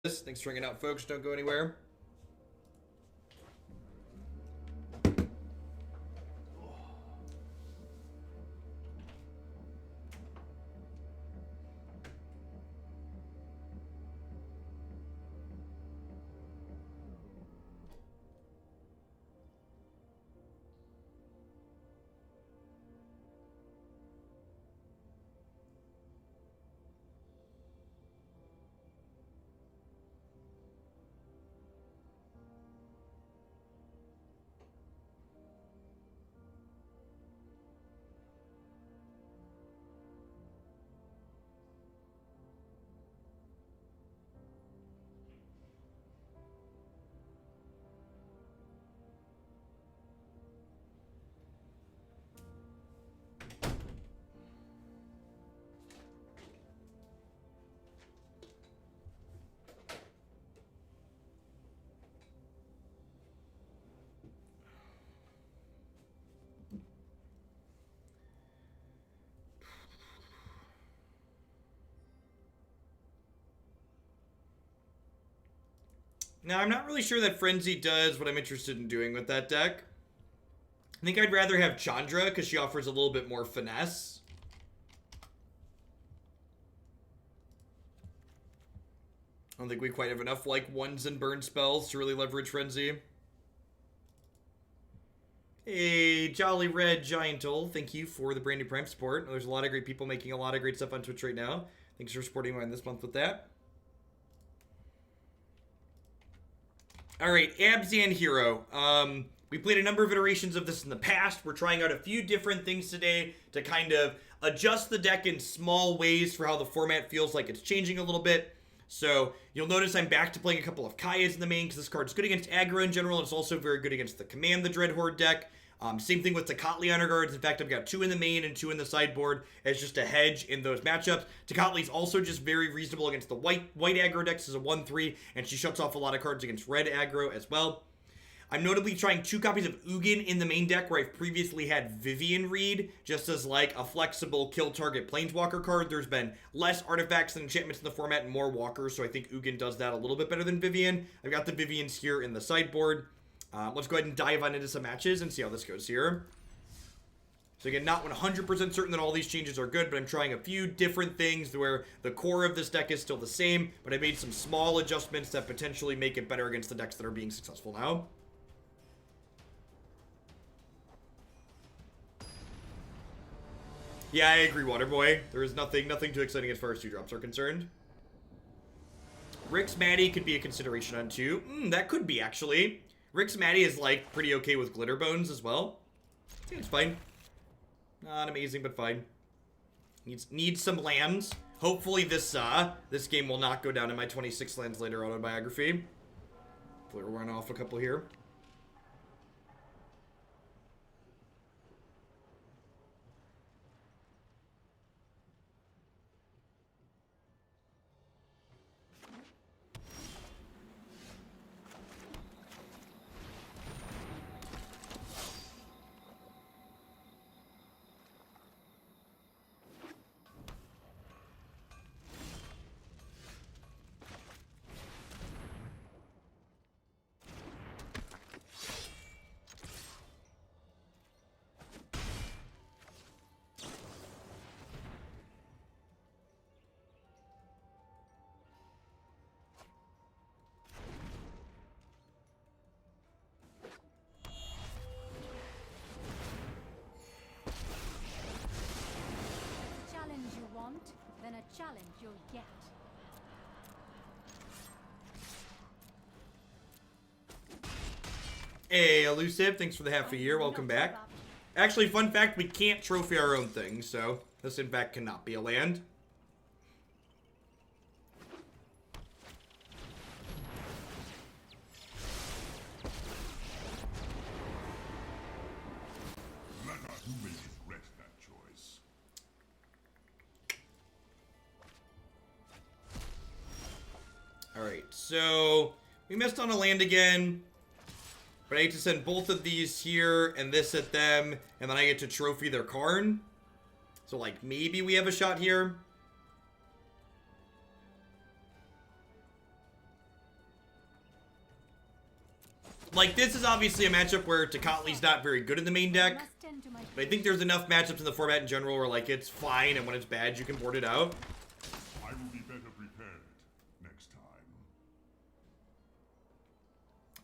Thanks for hanging out, folks. Don't go anywhere. Now, I'm not really sure that Frenzy does what I'm interested in doing with that deck. I think I'd rather have Chandra, because she offers a little bit more finesse. I don't think we quite have enough, like, ones and burn spells to really leverage Frenzy. Hey, Jolly Red Giantle, thank you for the brand new Prime support. There's a lot of great people making a lot of great stuff on Twitch right now. Thanks for supporting mine this month with that. Alright, Abzan Hero. We played a number of iterations of this in the past. We're trying out a few different things today to kind of adjust the deck in small ways for how the format feels like it's changing a little bit. So, you'll notice I'm back to playing a couple of Kayas in the main, because this card's good against aggro in general, and it's also very good against the Command the Dreadhorde deck. Same thing with Tocatli honor guards. In fact, I've got 2 in the main and 2 in the sideboard as just a hedge in those matchups. Tocatli's also just very reasonable against the white aggro decks as a 1-3, and she shuts off a lot of cards against red aggro as well. I'm notably trying 2 copies of Ugin in the main deck, where I've previously had Vivien Reid, just as like a flexible kill target planeswalker card. There's been less artifacts and enchantments in the format and more walkers, so I think Ugin does that a little bit better than Vivien. I've got the Viviens here in the sideboard. Let's go ahead and dive on into some matches and see how this goes here. So again, not 100% certain that all these changes are good, but I'm trying a few different things where the core of this deck is still the same, but I made some small adjustments that potentially make it better against the decks that are being successful now. Yeah, I agree, Waterboy. There is nothing too exciting as far as 2-drops are concerned. Rick's Maddie could be a consideration on 2. That could be, actually. Rick's Maddie is, like, pretty okay with Glitter Bones as well. I think it's fine. Not amazing, but fine. Needs some lands. Hopefully this game will not go down in my 26 lands later autobiography. Hopefully we'll run off a couple here. Then a challenge you'll get. Hey, Elusive, thanks for the half a year. Welcome back. Actually, fun fact, we can't trophy our own thing, so this in fact cannot be a land. Alright, so we missed on a land again. But I hate to send both of these here and this at them, and then I get to trophy their Karn. So, like, maybe we have a shot here. Like, this is obviously a matchup where Tocatli's not very good in the main deck. Must tend to my But I think there's enough matchups in the format in general where, like, it's fine, and when it's bad, you can board it out. I will be better prepared next time.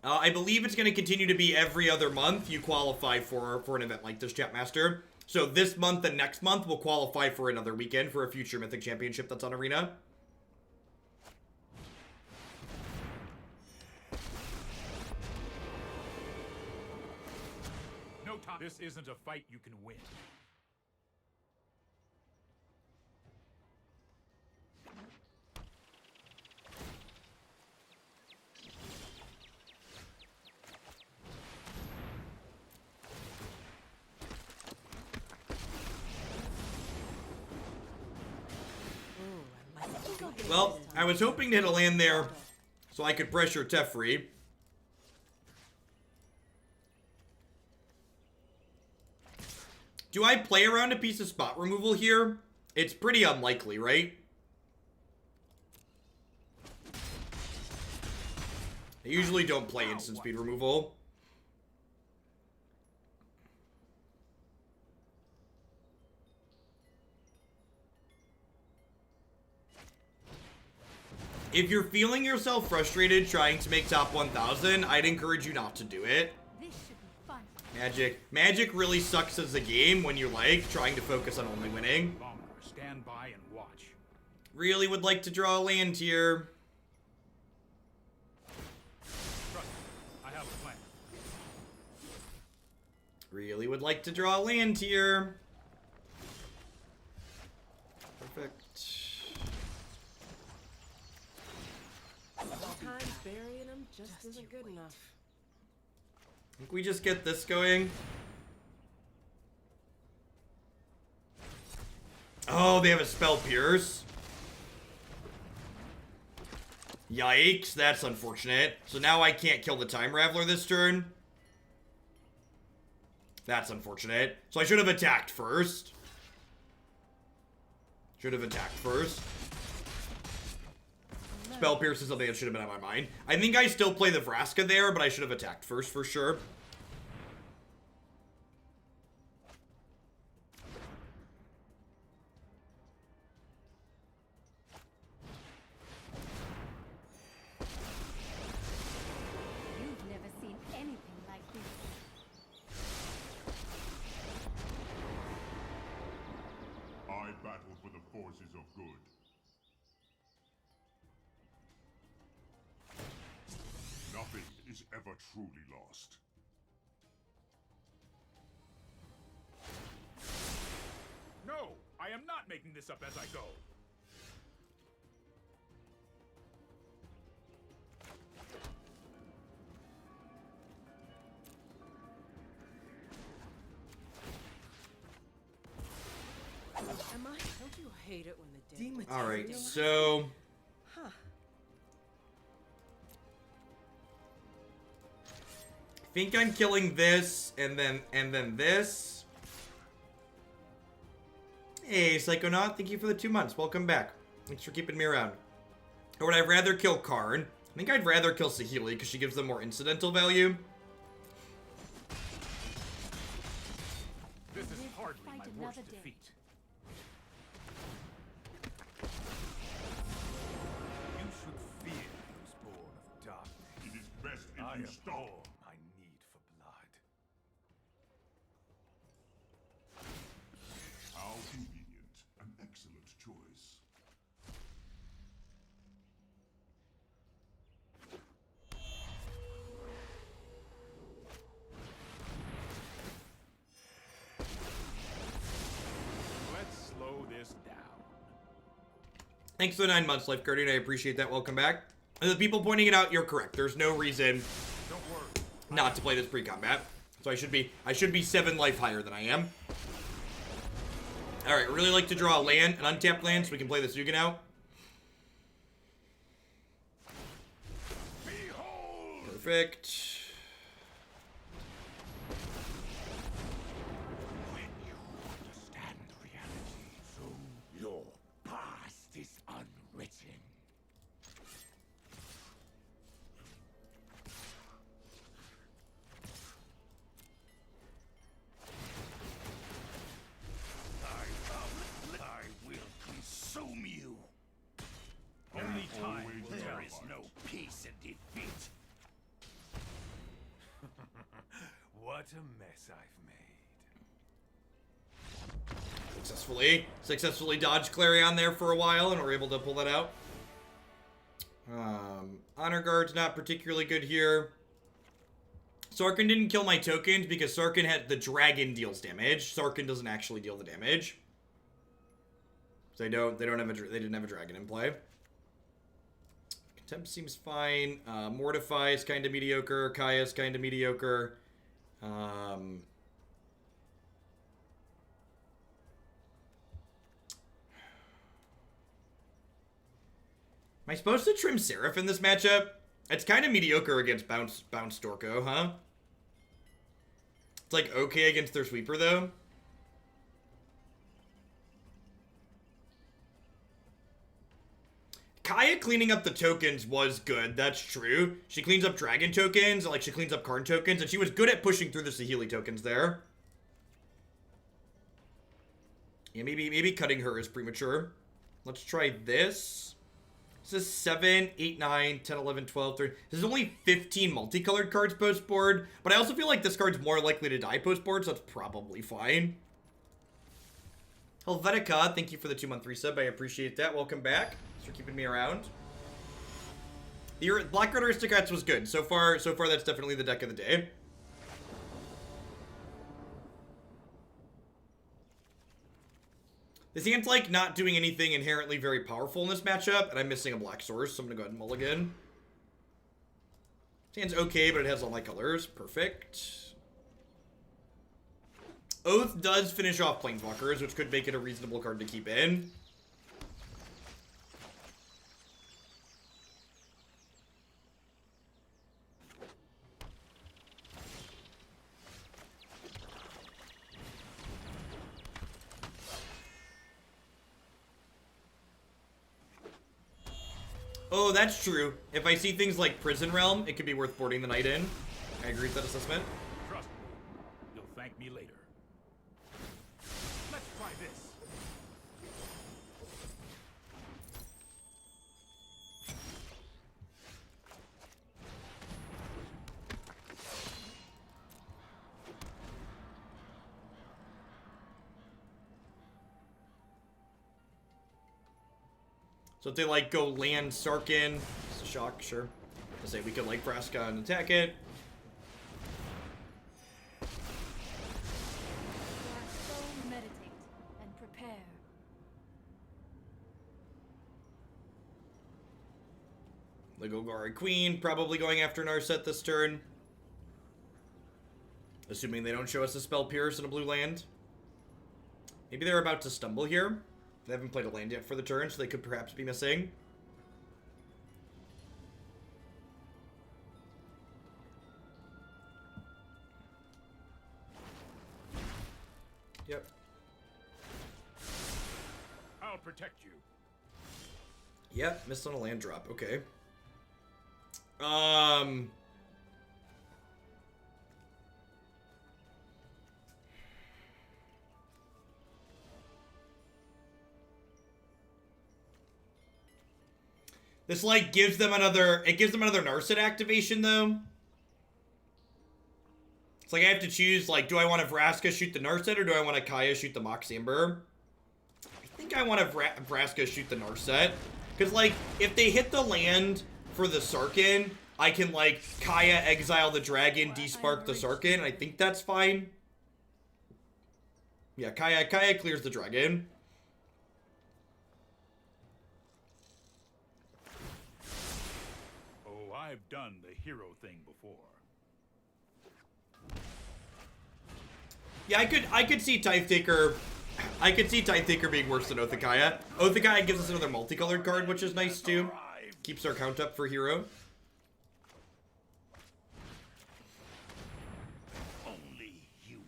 I believe it's going to continue to be every other month you qualify for an event like this, Chatmaster. So this month and next month will qualify for another weekend for a future Mythic Championship that's on Arena. No time. This isn't a fight you can win. Well, I was hoping to hit a land there so I could pressure Teferi. Do I play around a piece of spot removal here? It's pretty unlikely, right? I usually don't play instant speed removal. If you're feeling yourself frustrated trying to make top 1000, I'd encourage you not to do it. This should be fun. Magic really sucks as a game when you're like trying to focus on only winning. Bomber, stand by and watch. Really would like to draw a land here. Trust me, I have a plan. Really would like to draw a land here. Perfect. Sometimes burying them just isn't good enough. I think we just get this going. Oh, they have a Spell Pierce. Yikes, that's unfortunate. So now I can't kill the Time Raveler this turn. That's unfortunate. So I should have attacked first. Spell Pierce is something that should have been on my mind. I think I still play the Vraska there, but I should have attacked first for sure. You've never seen anything like this. I battle for the forces of good. Nothing is ever truly lost. No, I am not making this up as I go. Am I? Don't you hate it when the day All right, so Huh. I think I'm killing this and then this. Hey, Psychonaut, thank you for the 2 months. Welcome back. Thanks for keeping me around. Or would I rather kill Karn? I think I'd rather kill Saheeli because she gives them more incidental value. This is hardly Fight my another worst day. defeat. You should fear those born of darkness. It is best if I you am stop. all I need for blood. How convenient. An excellent choice. Let's slow this down. Thanks for the 9 months, Life Guardian. I appreciate that. Welcome back. And the people pointing it out, you're correct. There's no reason Don't worry. not to play this pre-combat. So I should be 7 life higher than I am. Alright, really like to draw a land, an untapped land, so we can play this Ugin out. Perfect. When you understand reality, so your past is unwritten. no peace in defeat. What a mess I've made. Successfully dodged Clarion there for a while, and we're able to pull that out. Honor Guard's not particularly good here. Sarkin didn't kill my tokens because Sarkin had the dragon deals damage. Sarkin doesn't actually deal the damage. So they didn't have a dragon in play. Contempt seems fine. Mortify is kind of mediocre. Kaya is kind of mediocre. Am I supposed to trim Seraph in this matchup? It's kind of mediocre against Bounce Dorko, huh? It's like okay against their sweeper though. Kaya cleaning up the tokens was good, that's true. She cleans up dragon tokens, like she cleans up Karn tokens, and she was good at pushing through the Saheeli tokens there. Yeah, maybe cutting her is premature. Let's try this. This is 7, 8, 9, 10, 11, 12, 13. This is only 15 multicolored cards post-board, but I also feel like this card's more likely to die post-board, so that's probably fine. Helvetica, thank you for the 2-month resub. I appreciate that. Welcome back. Thanks for keeping me around. The Blackguard Aristocrats was good. So far, that's definitely the deck of the day. This hand's like not doing anything inherently very powerful in this matchup, and I'm missing a black source, so I'm gonna go ahead and mulligan. This hand's okay, but it has all my colors. Perfect. Oath does finish off Planeswalkers, which could make it a reasonable card to keep in. Oh, that's true. If I see things like Prison Realm, it could be worth boarding the night in. I agree with that assessment. Trust me. You'll thank me later. Let's try this. So if they like go land Sarkin, it's a shock, sure. I say we could like Vraska and attack it. So meditate and prepare. The Golgari Queen probably going after Narset this turn. Assuming they don't show us a Spell Pierce in a blue land. Maybe they're about to stumble here. They haven't played a land yet for the turn, so they could perhaps be missing. Yep. I'll protect you. Yep, missed on a land drop. Okay. This, like, gives them another Narset activation, though. It's like I have to choose, like, do I want to Vraska shoot the Narset, or do I want to Kaya shoot the Mox Amber? I think I want to Vraska shoot the Narset. Because, like, if they hit the land for the Sarkin, I can, like, Kaya exile the dragon, despark the Sarkin, and I think that's fine. Yeah, Kaya clears the dragon. I've done the hero thing before. Yeah, I could see Tithe Taker. I could see Tithe Taker being worse than Oathakaya. Oathakaya gives us another multicolored card, which is nice too. Keeps our count up for hero. Only human.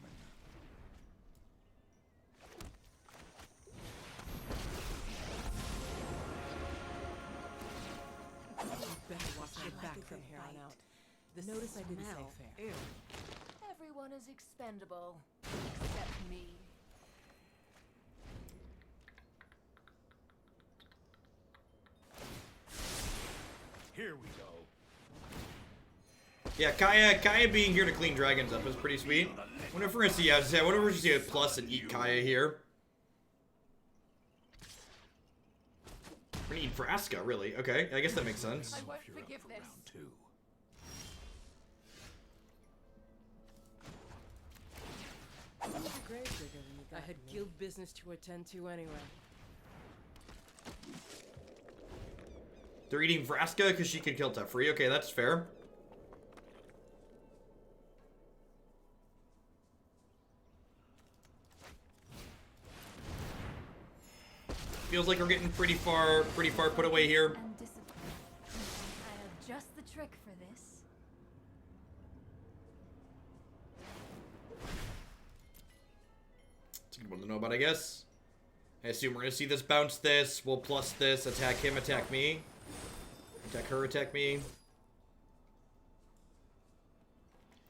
Better watch your back from here on out. Notice I didn't say fair. Ew. Everyone is expendable, except me. Here we go. Yeah, Kaya being here to clean dragons up is pretty sweet. Wonder if we're gonna see, yeah, I wonder if we're gonna see a plus and eat Kaya here. We're gonna eat Vraska, really. Okay, I guess that makes sense. I won't forgive this. Round two. Grave digger when you got I had guild business to attend to anyway. They're eating Vraska because she can kill Teferi. Okay, that's fair. Feels like we're getting pretty far put away here. And discipline. I have just the trick for this. It's a good one to know about, I guess. I assume we're gonna see this bounce this. We'll plus this. Attack him, attack me. Attack her, attack me. If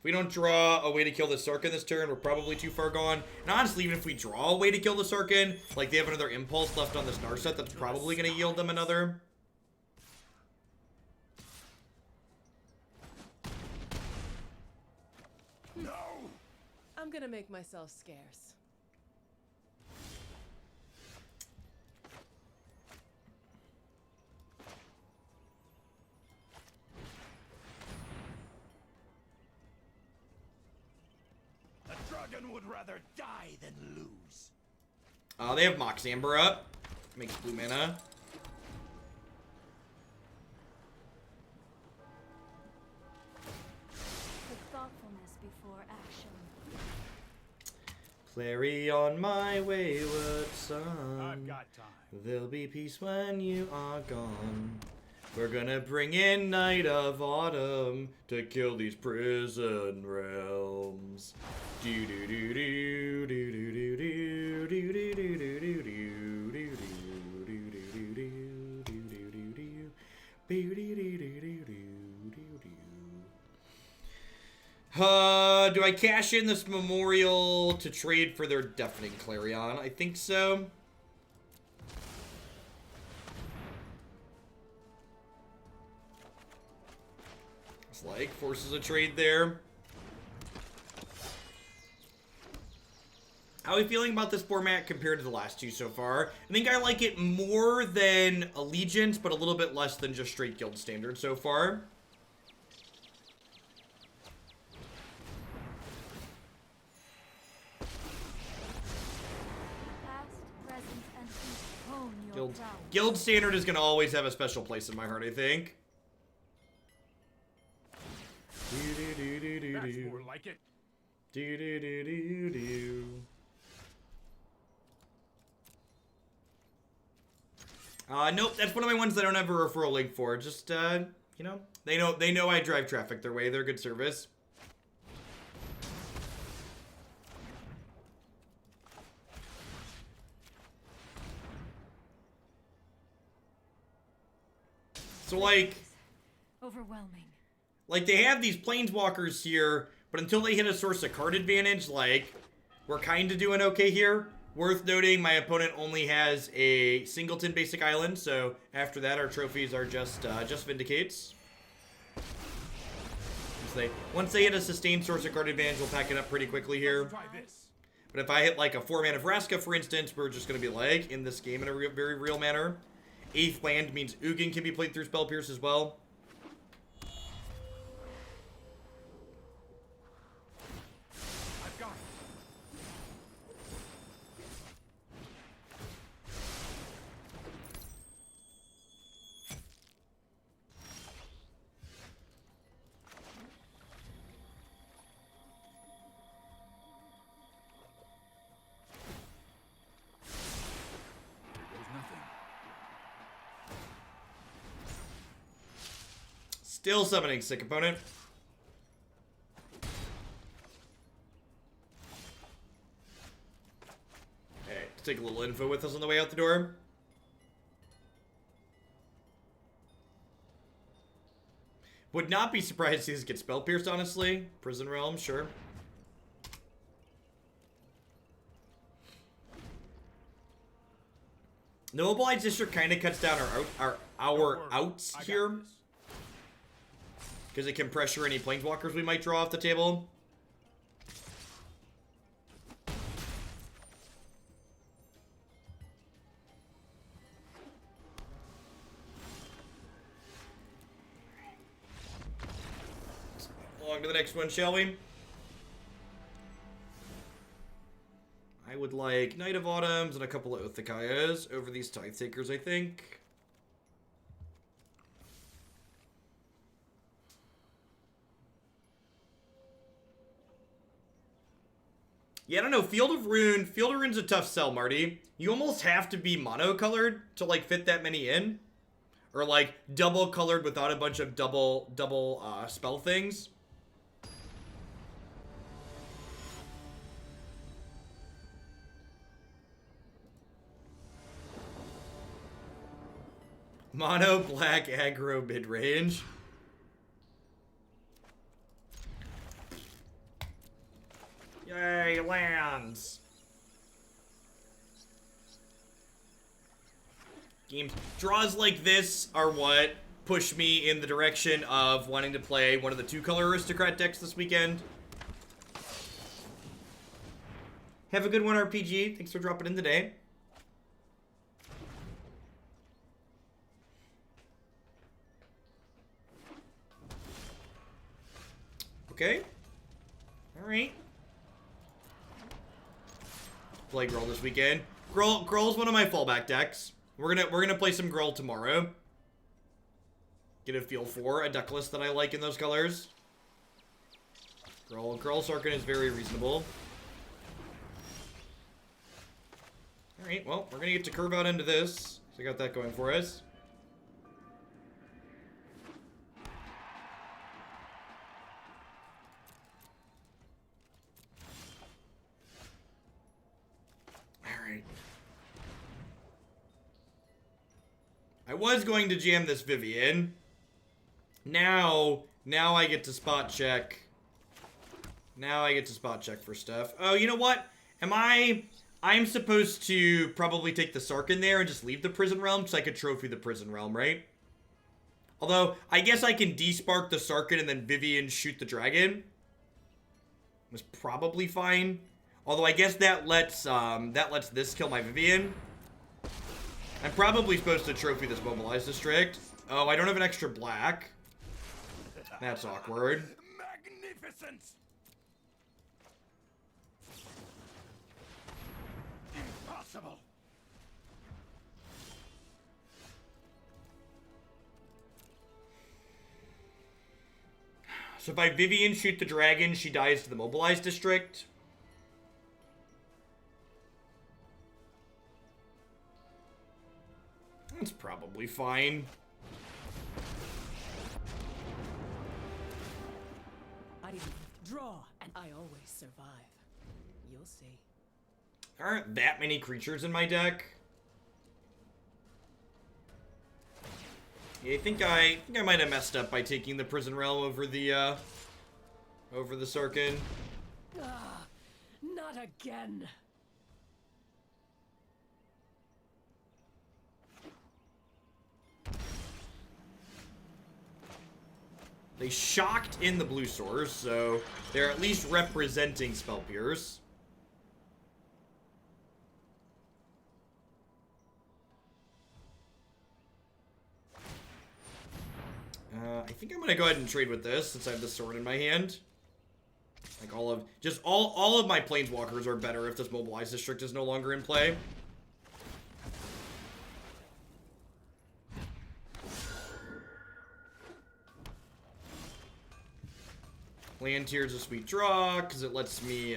we don't draw a way to kill the Sarkin this turn, we're probably too far gone. And honestly, even if we draw a way to kill the Sarkin, like they have another impulse left on this Narset, that's probably gonna yield them another. No! I'm gonna make myself scarce. A dragon would rather die than lose. They have Mox Amber up. Makes blue mana. With thoughtfulness before action. Clary on my wayward son. I've got time. There'll be peace when you are gone. We're gonna bring in Night of Autumn to kill these prison realms. Do do do do do do do do do do do do do do do I cash in this memorial to trade for their Deafening Clarion? I think so. It's like forces a trade there. How are we feeling about this format compared to the last two so far? I think I like it more than Allegiance, but a little bit less than just straight Guild Standard so far. Past, present, and future. Hone your prowess. Guild Standard is going to always have a special place in my heart, I think. That's more like it. Nope, that's one of my ones that I don't have a referral link for. Just, you know, they know I drive traffic their way. They're good service. So, like, Overwhelming. like, they have these planeswalkers here, but until they hit a source of card advantage, like, we're kind of doing okay here. Worth noting, my opponent only has a singleton basic island, so after that, our trophies are just Vindicates. Once they hit a sustained source of card advantage, we'll pack it up pretty quickly here. Try this. But if I hit, like, a 4-mana Vraska, for instance, we're just going to be, like, in this game in a very real manner. 8th land means Ugin can be played through Spell Pierce as well. I've got it. There's nothing. Still summoning sick opponent. Hey, let's take a little info with us on the way out the door. Would not be surprised to see this get spell pierced, honestly. Prison Realm, sure. Noble Eyes District kind of cuts down our Don't worry, outs I got here. this. because it can pressure any planeswalkers we might draw off the table. On to the next one, shall we? I would like Knight of Autumns and a couple of Othakayas over these Tithe Takers, I think. Yeah, I don't know. Field of Rune's a tough sell, Marty. You almost have to be mono-colored to, like, fit that many in. Or, like, double-colored without a bunch of double spell things. Mono black aggro mid-range. Yay, lands. Games. Draws like this are what push me in the direction of wanting to play one of the 2-color aristocrat decks this weekend. Have a good one, RPG. Thanks for dropping in today. Okay. Alright. Play Gruul this weekend. Gruul's one of my fallback decks. We're gonna play some Gruul tomorrow. Get a feel for a deck list that I like in those colors. Gruul Sarkhan is very reasonable. Alright, well, we're gonna get to curve out into this. So I got that going for us. I was going to jam this Vivien. Now I get to spot check. Now I get to spot check for stuff. Oh, you know what? I'm supposed to probably take the Sarkhan there and just leave the Prison Realm because I could trophy the Prison Realm, right? Although, I guess I can despark the Sarkhan and then Vivien shoot the dragon. Was probably fine. Although I guess that lets this kill my Vivien. I'm probably supposed to trophy this Mobilized District. Oh, I don't have an extra black. That's awkward. Magnificent! Impossible! So if I Vivien shoot the dragon, she dies to the Mobilized District. That's probably fine. I didn't draw, and I always survive. You'll see. There aren't that many creatures in my deck. Yeah, I think I might have messed up by taking the Prison Realm over the Sarkhan. Ah, not again. They shocked in the blue source, so they're at least representing Spell Pierce. I think I'm gonna go ahead and trade with this since I have the sword in my hand. Like all of my planeswalkers are better if this Mobilized District is no longer in play. Lantier's a sweet draw because it lets me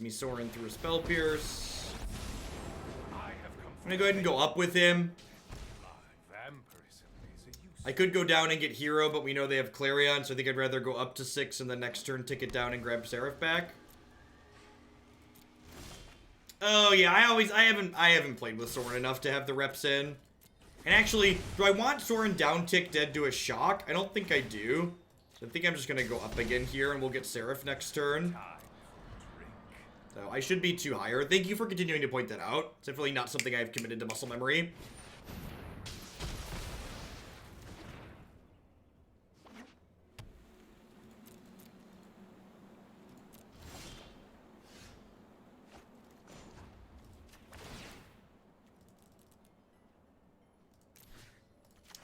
Sorin through a Spell Pierce. I'm gonna go ahead and go up with him. I could go down and get Hero, but we know they have Clarion, so I think I'd rather go up to 6 and the next turn tick it down and grab Seraph back. Oh yeah, I haven't played with Sorin enough to have the reps in. And actually, do I want Sorin down tick dead to a shock? I don't think I do. So I think I'm just gonna go up again here and we'll get Seraph next turn. So I should be 2 higher. Thank you for continuing to point that out. It's definitely not something I've committed to muscle memory.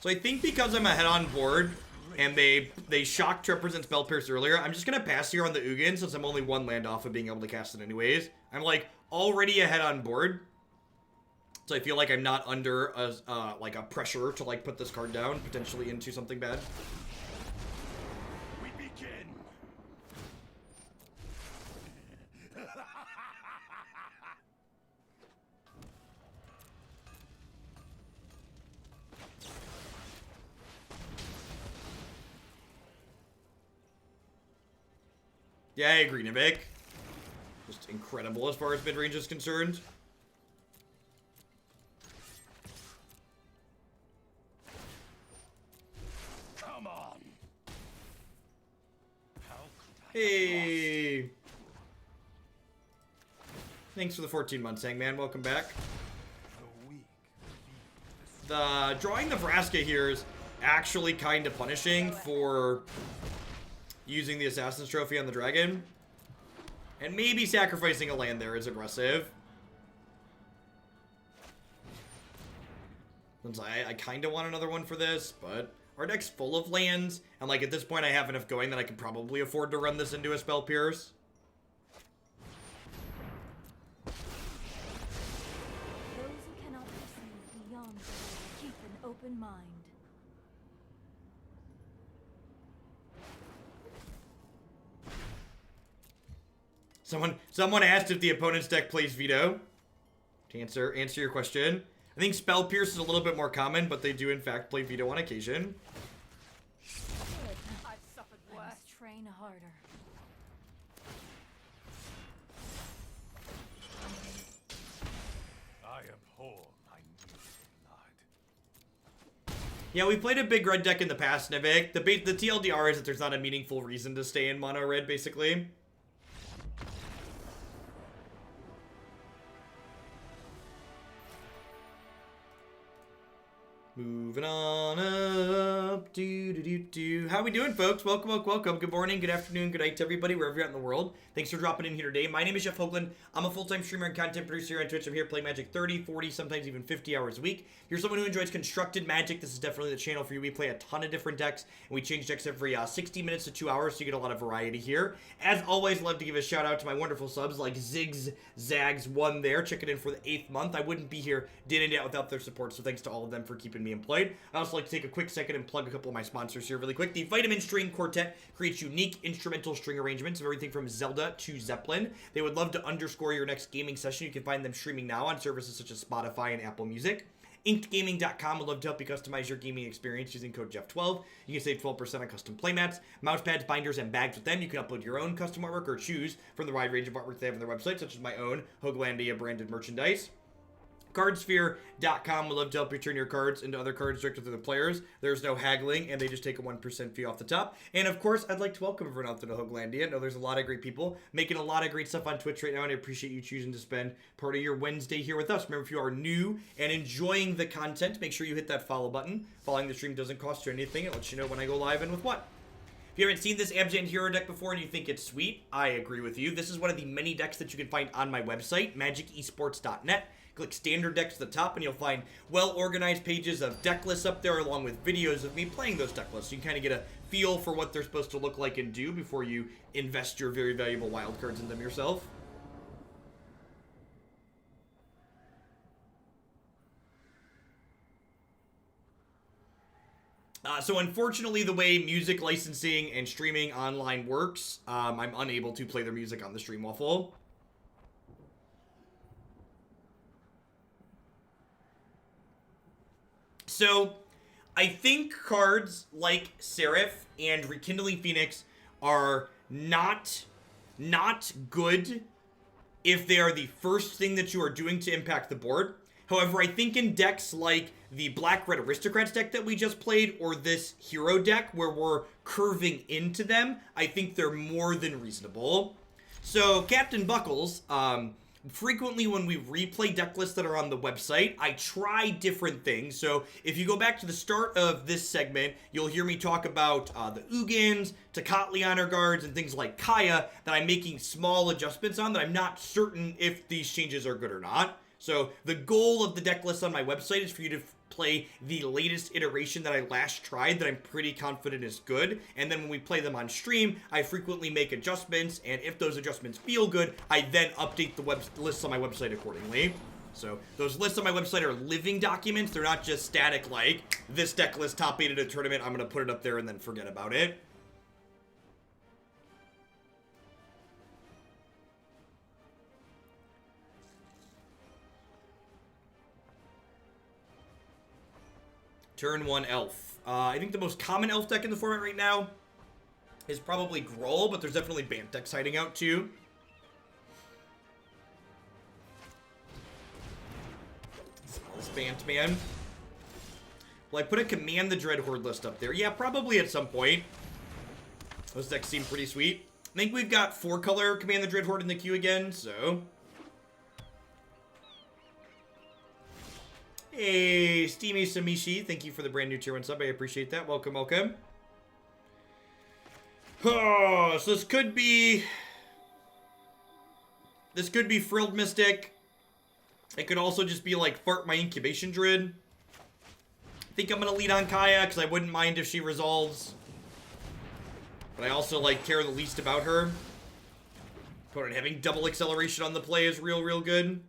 So I think because I'm ahead on board, and they shocked to represent Spell Pierce earlier, I'm just going to pass here on the Ugin since I'm only one land off of being able to cast it anyways. I'm, like, already ahead on board. So I feel like I'm not under like a pressure to, like, put this card down, potentially into something bad. We begin. Yeah, I agree, Nivik. Just incredible as far as mid-range is concerned. Come on. How could I Hey. Thanks for the 14 months, Hangman. Welcome back. the weak The drawing the Vraska here is actually kind of punishing for using the Assassin's Trophy on the dragon. And maybe sacrificing a land there is aggressive. Since I kind of want another one for this, but our deck's full of lands. And like at this point I have enough going that I can probably afford to run this into a Spell Pierce. Those who cannot perceive beyond them keep an open mind. Someone asked if the opponent's deck plays Veto. To answer your question, I think Spell Pierce is a little bit more common, but they do in fact play Veto on occasion. I've suffered worse. I must train harder. I abhor my new blood. Yeah, we played a big red deck in the past, Nivik. The TLDR is that there's not a meaningful reason to stay in mono red, basically. Moving on up. How we doing, folks? Welcome, welcome, welcome. Good morning, good afternoon, good night to everybody, wherever you're at in the world. Thanks for dropping in here today. My name is Jeff Hoagland. I'm a full-time streamer and content producer here on Twitch. I'm here playing Magic 30, 40, sometimes even 50 hours a week. If you're someone who enjoys constructed Magic, this is definitely the channel for you. We play a ton of different decks, and we change decks every 60 minutes to 2 hours, so you get a lot of variety here. As always, love to give a shout-out to my wonderful subs like Ziggs Zags 1 there, checking in for the 8th month. I wouldn't be here day in and out without their support, so thanks to all of them for keeping me employed. I also like to take a quick second and plug a couple of my sponsors here really quick. The Vitamin String Quartet creates unique instrumental string arrangements of everything from Zelda to Zeppelin. They would love to underscore your next gaming session. You can find them streaming now on services such as Spotify and Apple Music. InkedGaming.com would love to help you customize your gaming experience using code Jeff12. You can save 12% on custom playmats, mousepads, binders, and bags with them. You can upload your own custom artwork or choose from the wide range of artwork they have on their website, such as my own Hoaglandia branded merchandise. Cardsphere.com would love to help you turn your cards into other cards directly to the players. There's no haggling, and they just take a 1% fee off the top. And of course, I'd like to welcome everyone out to the Hoaglandia. I know there's a lot of great people making a lot of great stuff on Twitch right now, and I appreciate you choosing to spend part of your Wednesday here with us. Remember, if you are new and enjoying the content, make sure you hit that follow button. Following the stream doesn't cost you anything. It lets you know when I go live and with what. If you haven't seen this Abzan Hero deck before and you think it's sweet, I agree with you. This is one of the many decks that you can find on my website, magicesports.net. Click standard decks at the top and you'll find well-organized pages of deck lists up there along with videos of me playing those deck lists. So you can kind of get a feel for what they're supposed to look like and do before you invest your very valuable wild cards in them yourself. So unfortunately, the way music licensing and streaming online works, I'm unable to play their music on the stream waffle. So, I think cards like Seraph and Rekindling Phoenix are not good if they are the first thing that you are doing to impact the board. However, I think in decks like the Black-Red Aristocrats deck that we just played, or this Hero deck where we're curving into them, I think they're more than reasonable. So, Captain Buckles, frequently when we replay deck lists that are on the website, I try different things. So if you go back to the start of this segment, you'll hear me talk about the Ugins, Tocatli Honor Guards, and things like Kaya that I'm making small adjustments on that I'm not certain if these changes are good or not. So the goal of the deck list on my website is for you to play the latest iteration that I last tried that I'm pretty confident is good. And then when we play them on stream, I frequently make adjustments. And if those adjustments feel good, I then update the lists on my website accordingly. So those lists on my website are living documents. They're not just static like, this deck list top 8 at a tournament, I'm going to put it up there and then forget about it. Turn 1 Elf. I think the most common Elf deck in the format right now is probably Gruul, but there's definitely Bant decks hiding out too. This Bant, man. Will I put a Command the Dreadhorde list up there? Yeah, probably at some point. Those decks seem pretty sweet. I think we've got 4-color Command the Dreadhorde in the queue again, so... Hey, Steamy Samishi, thank you for the brand new tier 1 sub. I appreciate that. Welcome, welcome. Oh, so this could be Frilled Mystic. It could also just be like Fart my Incubation Druid. I think I'm going to lead on Kaya because I wouldn't mind if she resolves. But I also like care the least about her. Opponent having double acceleration on the play is real good.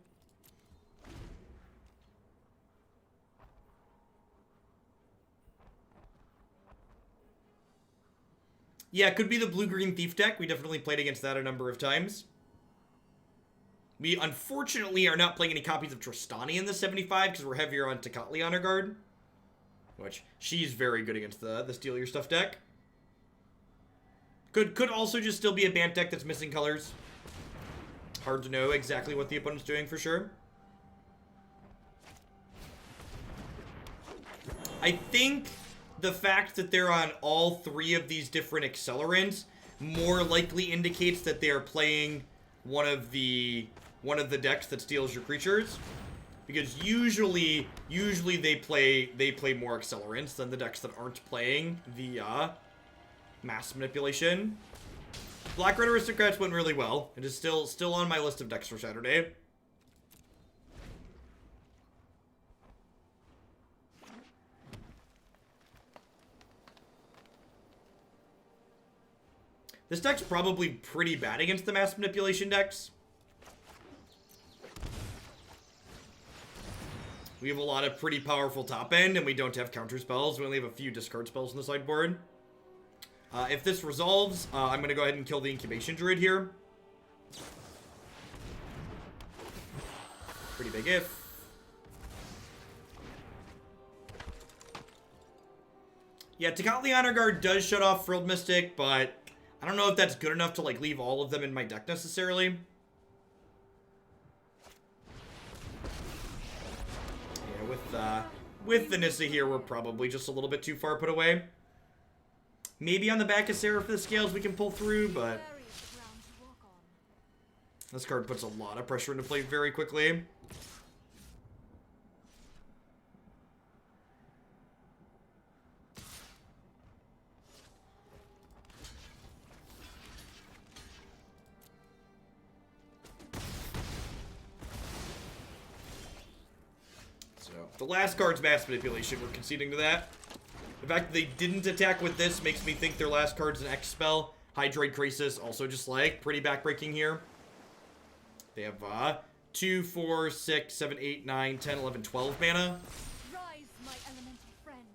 Yeah, it could be the blue-green Thief deck. We definitely played against that a number of times. We, unfortunately, are not playing any copies of Tristani in the 75 because we're heavier on Tocatli Honor Guard. Which, she's very good against the Steal Your Stuff deck. Could also just still be a Bant deck that's missing colors. Hard to know exactly what the opponent's doing for sure. I think... the fact that they're on all 3 of these different accelerants more likely indicates that they are playing one of the decks that steals your creatures, because usually they play more accelerants than the decks that aren't playing the mass manipulation. Black Red Aristocrats went really well. It is still on my list of decks for Saturday. This deck's probably pretty bad against the mass manipulation decks. We have a lot of pretty powerful top end, and we don't have counter spells. We only have a few discard spells on the sideboard. If this resolves, I'm going to go ahead and kill the Incubation Druid here. Pretty big if. Yeah, Tocatli Honor Guard does shut off Frilled Mystic, but I don't know if that's good enough to like leave all of them in my deck necessarily. Yeah, with the Nissa here, we're probably just a little bit too far put away. Maybe on the back of Seraph the Scales we can pull through, but this card puts a lot of pressure into play very quickly. The last card's mass manipulation, we're conceding to that. The fact that they didn't attack with this makes me think their last card's an X spell. Hydroid Crisis, also just like, pretty backbreaking here. They have 2, 4, 6, 7, 8, 9, 10, 11, 12 mana. Rise, my elemental friend.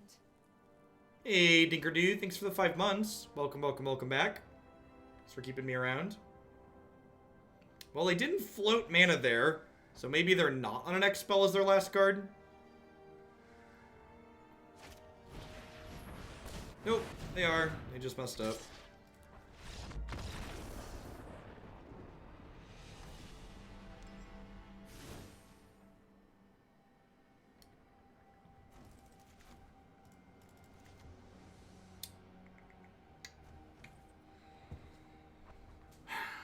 Hey, Dinkerdude, thanks for the 5 months. Welcome back. Thanks for keeping me around. Well, they didn't float mana there, so maybe they're not on an X spell as their last card. Nope, they are. They just messed up.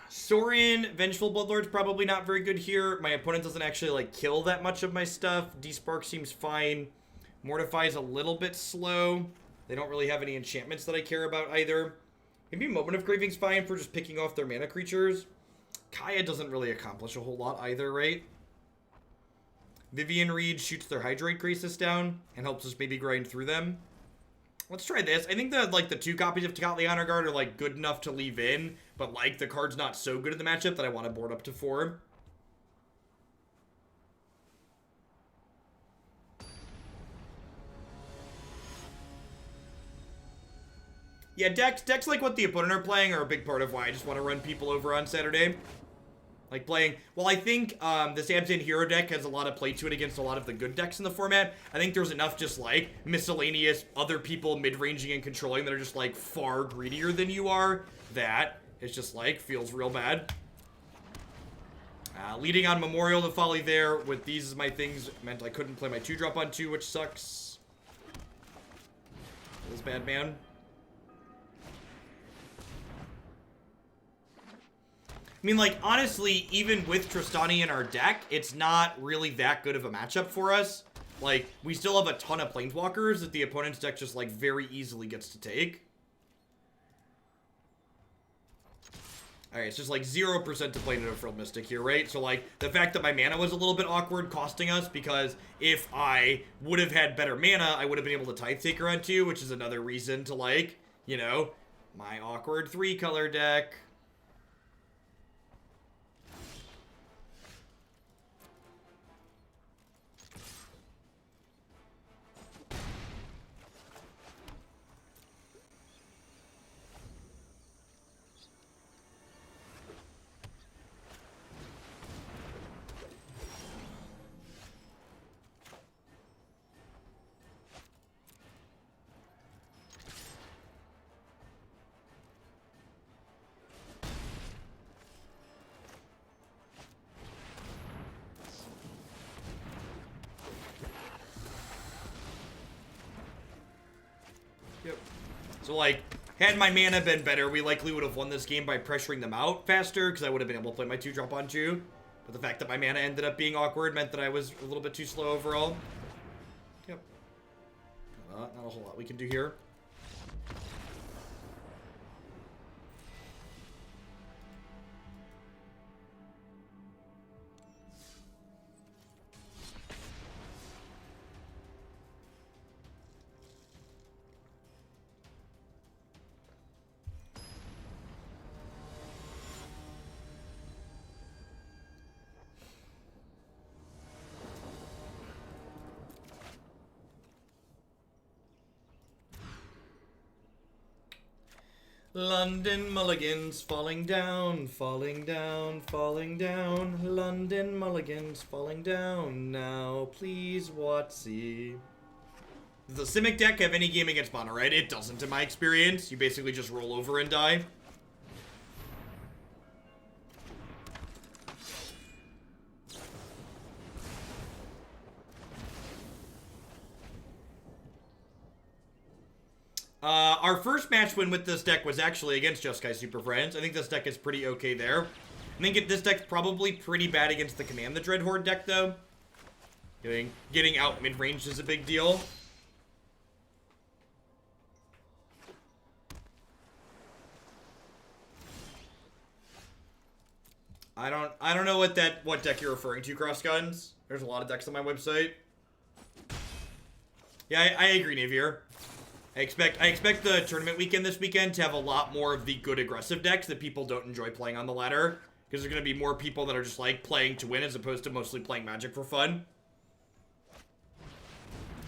Sorin, Vengeful Bloodlord's probably not very good here. My opponent doesn't actually like kill that much of my stuff. Despark seems fine. Mortify is a little bit slow. They don't really have any enchantments that I care about either. Maybe Moment of Craving's fine for just picking off their mana creatures. Kaya doesn't really accomplish a whole lot either, right? Vivien Reid shoots their Hydrate Crisis down and helps us maybe grind through them. Let's try this. I think that, like, the 2 copies of Tocatli Honor Guard are, like, good enough to leave in, but, like, the card's not so good in the matchup that I want to board up to 4. Yeah, decks like what the opponent are playing are a big part of why I just want to run people over on Saturday. Like playing, well, I think this Abzan hero deck has a lot of play to it against a lot of the good decks in the format. I think there's enough just like miscellaneous other people mid-ranging and controlling that are just like far greedier than you are. That it's just like feels real bad. Leading on Memorial to Folly there with these as my things meant I couldn't play my 2-drop on 2, which sucks. Feels bad, man. I mean, like, honestly, even with Tristani in our deck, it's not really that good of a matchup for us. Like, we still have a ton of Planeswalkers that the opponent's deck just, like, very easily gets to take. Alright, it's just, like, 0% to play into a Frilled Mystic here, right? So, like, the fact that my mana was a little bit awkward costing us, because if I would have had better mana, I would have been able to Tithe Taker on 2, which is another reason to, like, you know, my awkward 3-color deck. So, like, had my mana been better, we likely would have won this game by pressuring them out faster, because I would have been able to play my 2-drop on 2. But the fact that my mana ended up being awkward meant that I was a little bit too slow overall. Yep. Not a whole lot we can do here. London mulligans falling down, falling down, falling down. London mulligans falling down now. Please, Watsy. Does the Simic deck have any game against mono red? It doesn't, in my experience. You basically just roll over and die. Our first match win with this deck was actually against Just Guy Super Friends. I think this deck is pretty okay there. I think this deck's probably pretty bad against the Command the Dreadhorde deck, though. Getting out mid-range is a big deal. I don't know what deck you're referring to, Cross Guns. There's a lot of decks on my website. Yeah, I agree, Navier. I expect the tournament weekend this weekend to have a lot more of the good aggressive decks that people don't enjoy playing on the ladder. Because there's going to be more people that are just like playing to win as opposed to mostly playing Magic for fun.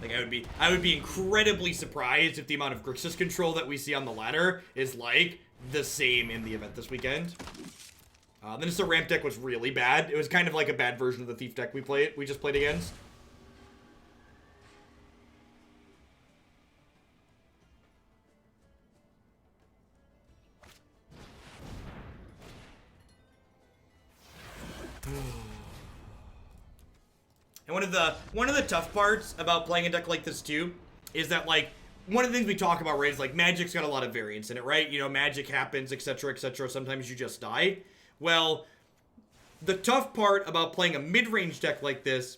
Like I would be incredibly surprised if the amount of Grixis control that we see on the ladder is like the same in the event this weekend. Then the ramp deck was really bad. It was kind of like a bad version of the Thief deck we just played against. And one of the tough parts about playing a deck like this too is that, like, one of the things we talk about, right, is like Magic's got a lot of variance in it, right? You know, Magic happens, etc., etc. Sometimes you just die. Well, the tough part about playing a mid-range deck like this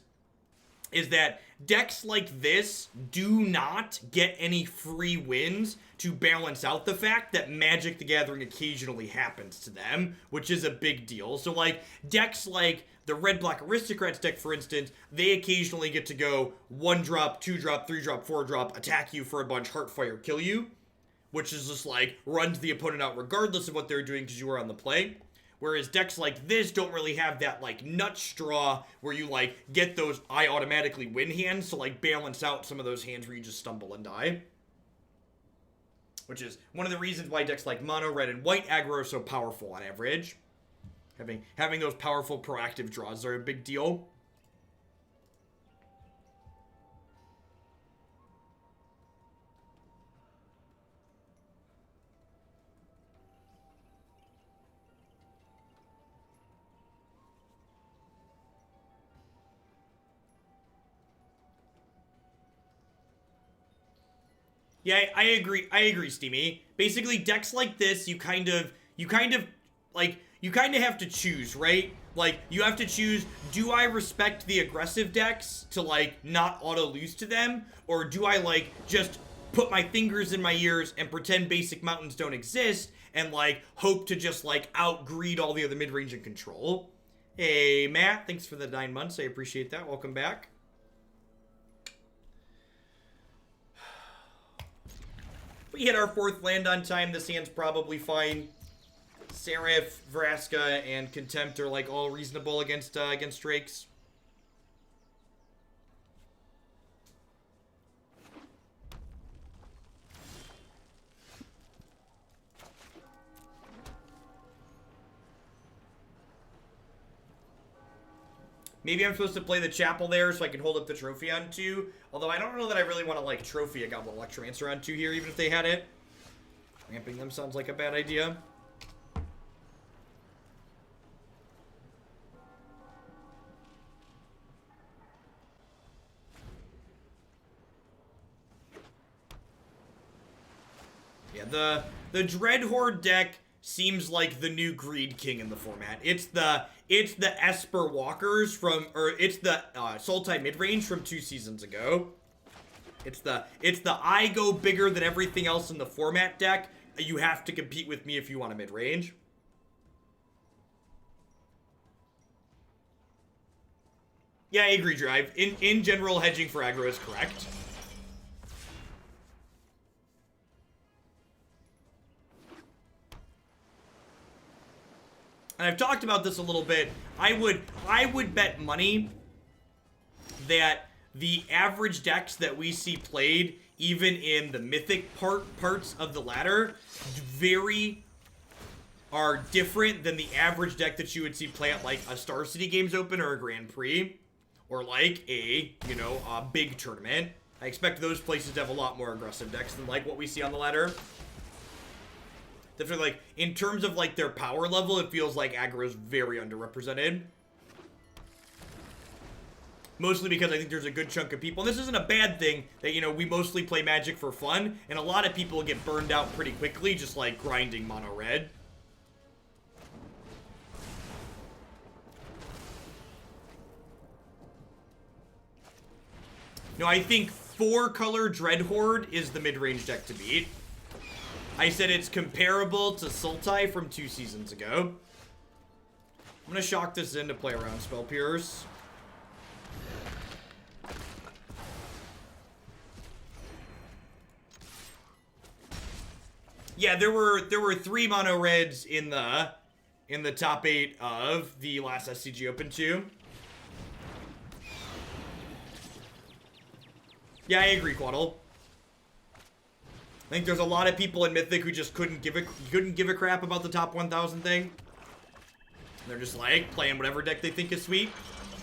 is that decks like this do not get any free wins to balance out the fact that Magic the Gathering occasionally happens to them, which is a big deal. So, like, decks like the red-black aristocrats deck, for instance, they occasionally get to go 1-drop, 2-drop, 3-drop, 4-drop, attack you for a bunch, heartfire, kill you, which is just like runs the opponent out regardless of what they're doing because you are on the play. Whereas decks like this don't really have that like nut straw where you like get those I automatically win hands to like balance out some of those hands where you just stumble and die. Which is one of the reasons why decks like mono, red, and white aggro are so powerful on average. Having those powerful proactive draws are a big deal. Yeah, I agree, Steamy. Basically, decks like this, you kind of have to choose, right? Like, you have to choose, do I respect the aggressive decks to, like, not auto-lose to them? Or do I, like, just put my fingers in my ears and pretend basic mountains don't exist and, like, hope to just, like, out-greed all the other mid-range and control? Hey, Matt, thanks for the 9 months. I appreciate that. Welcome back. We hit our 4th land on time. This hand's probably fine. Seraph, Vraska, and Contempt are like all reasonable against Drakes. Maybe I'm supposed to play the chapel there so I can hold up the trophy on 2. Although I don't know that I really want to, like, trophy a Goblin Electromancer on 2 here, even if they had it. Ramping them sounds like a bad idea. Yeah, the Dread Horde deck seems like the new Greed King in the format. It's the Esper Walkers from, or it's the Sultai midrange from 2 seasons ago. It's the I go bigger than everything else in the format deck. You have to compete with me if you want a midrange. Yeah, I agree, Drive. In general, hedging for aggro is correct. And I've talked about this a little bit. I would bet money that the average decks that we see played, even in the mythic parts of the ladder, are different than the average deck that you would see play at like a Star City Games Open or a Grand Prix, or like a big tournament. I expect those places to have a lot more aggressive decks than like what we see on the ladder. Definitely, like, in terms of, like, their power level, it feels like aggro is very underrepresented. Mostly because I think there's a good chunk of people, and this isn't a bad thing, that, you know, we mostly play Magic for fun, and a lot of people get burned out pretty quickly, just, like, grinding mono red. No, I think 4-color Dreadhorde is the mid-range deck to beat. I said it's comparable to Sultai from 2 seasons ago. I'm going to shock this in to play around Spell Pierce. Yeah, there were 3 mono reds in the top 8 of the last SCG Open 2. Yeah, I agree, Quaddle. I think there's a lot of people in Mythic who just couldn't give a crap about the top 1,000 thing. They're just like playing whatever deck they think is sweet.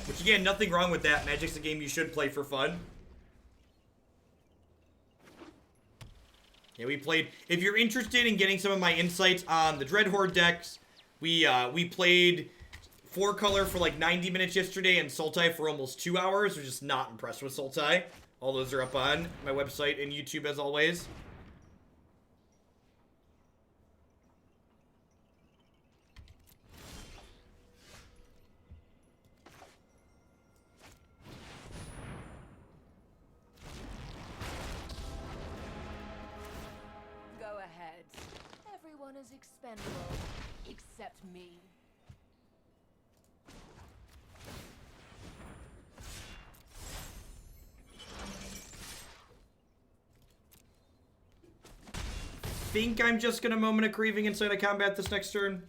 Which again, nothing wrong with that. Magic's a game you should play for fun. Yeah, we played. If you're interested in getting some of my insights on the Dreadhorde decks, we played 4-color for like 90 minutes yesterday and Sultai for almost 2 hours. We're just not impressed with Sultai. All those are up on my website and YouTube as always. Is expendable, except me. think I'm just gonna Moment of Craving inside of combat this next turn.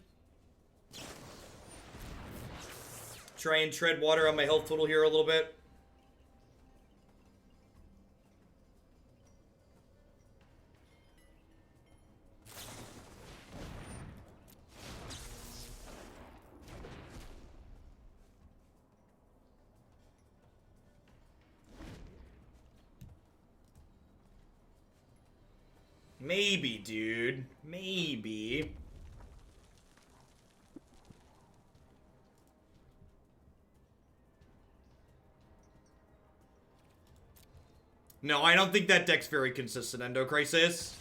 Try and tread water on my health total here a little bit. Maybe, dude. Maybe. No, I don't think that deck's very consistent, Endo Crisis.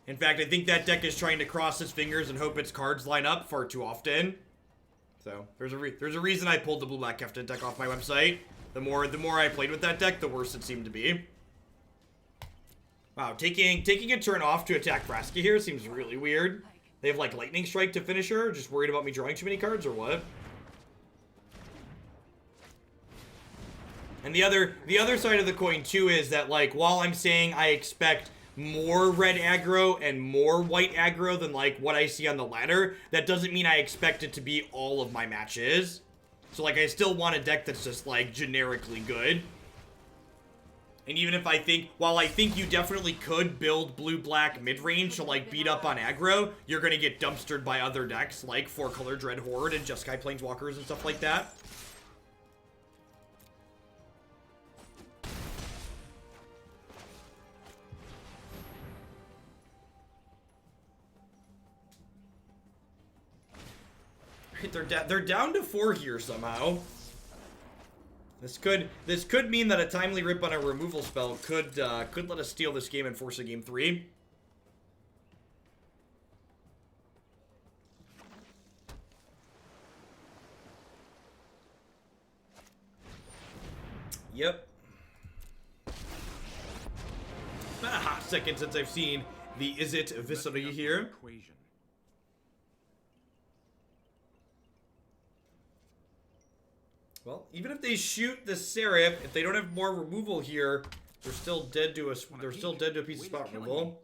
In fact, I think that deck is trying to cross its fingers and hope its cards line up far too often. So, there's a reason I pulled the Blue-Black Keftin deck off my website. The more I played with that deck, the worse it seemed to be. Wow, taking a turn off to attack Vraska here seems really weird. They have, like, Lightning Strike to finish her? Just worried about me drawing too many cards, or what? And the other side of the coin, too, is that, like, while I'm saying I expect more red aggro and more white aggro than, like, what I see on the ladder, that doesn't mean I expect it to be all of my matches. So, like, I still want a deck that's just, like, generically good. And even if while I think you definitely could build blue-black mid-range to, like, beat up on aggro, you're gonna get dumpstered by other decks, like 4-color Dread Horde and Jeskai Planeswalkers and stuff like that. They're down to 4 here somehow. This could mean that a timely rip on a removal spell could let us steal this game and force a game 3. Yep. It's been a hot second since I've seen the Is It Viscery here. Well, even if they shoot the Seraph, if they don't have more removal here, they're still dead to a piece of spot removal.